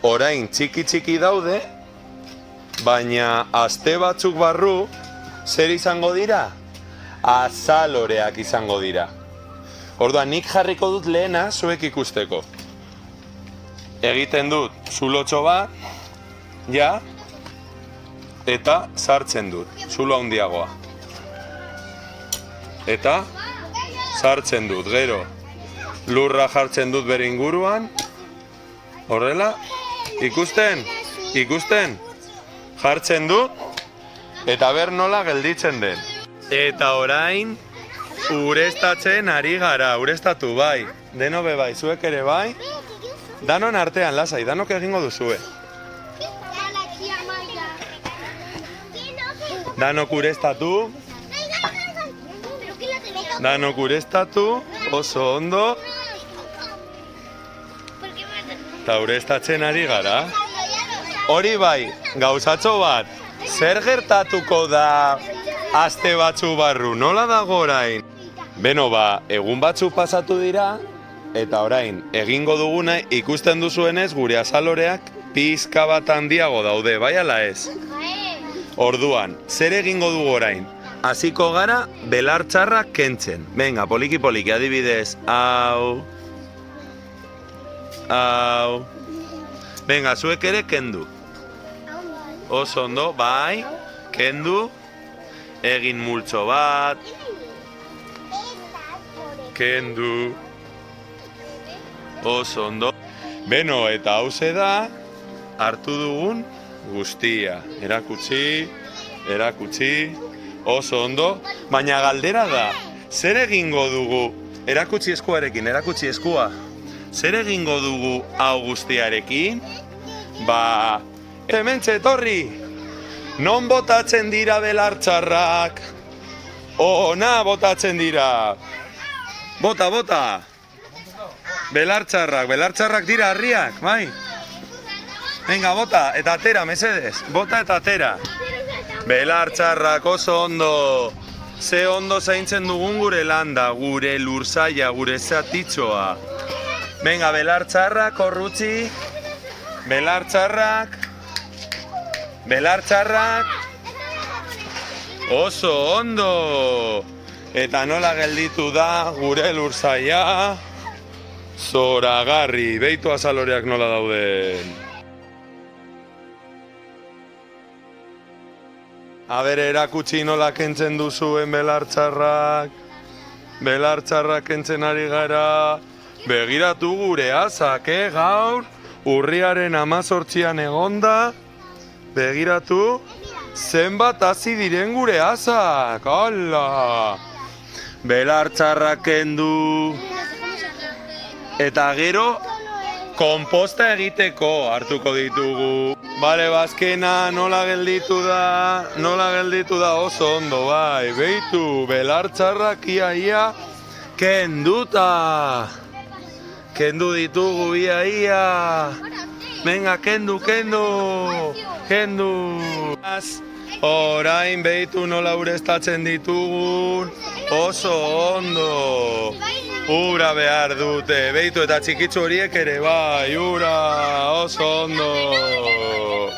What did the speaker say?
orain txiki daude, baina aste batzuk barru, zer izango dira? Azaloreak izango dira. Orduan, nik jarriko dut lehena zuek ikusteko. Egiten dut zulotxo bat, ja, eta sartzen dut, zulo handiagoa. Eta sartzen dut, gero, lurra jartzen dut bere inguruan, horrela, ikusten, jartzen dut, eta ber nola gelditzen den. Eta orain, ureztatzen ari gara, ureztatu bai, deno be bai, zuek ere bai, danon artean lasai, danok egingo duzue. Danok ureztatu, oso ondo, eta ureztatzen ari gara. Hori bai, gauzatxo bat, zer gertatuko da aste batzu barru, nola dago orain? Beno ba, egun batzu pasatu dira, eta orain, egingo duguna ikusten duzuenez gure azaloreak pizka bat handiago daude, bai ala ez? Orduan, zer egingo dugu orain? Hasiko gara belartxarrak kentzen. Venga, poliki, adibidez, hau. Venga, zuek ere kendu. Oso ondo, bai, kendu. Egin multzo bat. Kendu. Oso ondo. Beno, eta hauze da, hartu dugun guztia. Erakutsi, oso ondo. Baina galdera da, zer egingo dugu, erakutsi eskuarekin, erakutsi eskua. Zer egingo dugu hau guztiarekin? Ba, hementxe etorri. Non botatzen dira belartxarrak? Ona botatzen dira. Bota. Belartxarrak dira harriak, bai? Venga, bota, eta atera, mesedez. Bota eta atera. Belartxarrak oso ondo. Ze ondo zaintzen dugun gure landa, gure lursaia, gure zatitxoa. Venga, belartxarrak, korrutzi. Belartxarrak. Oso ondo. Eta nola gelditu da gure lursaia. Zoragarri, beitu azaloreak nola dauden. Aber, erakutsi nola kentzen duzuen belartxarrak. Belartxarrak kentzen ari gara. Begiratu gure azak, gaur. Urriaren 18an egonda. Begiratu. Zenbat hasi diren gure azak. Hala! Belartxarrak kendu. Eta gero, konposta egiteko hartuko ditugu. Bale, bazkena nola gelditu da oso ondo, bai. Beitu, belartxarrak ia kenduta. Kendu ditugu ia. Venga, kendu. Orain beitu nola ureztatzen ditugun. Oso ondo. Ura behar dute, beitu eta txikitzu horiek ere bai, ura, oso ondo.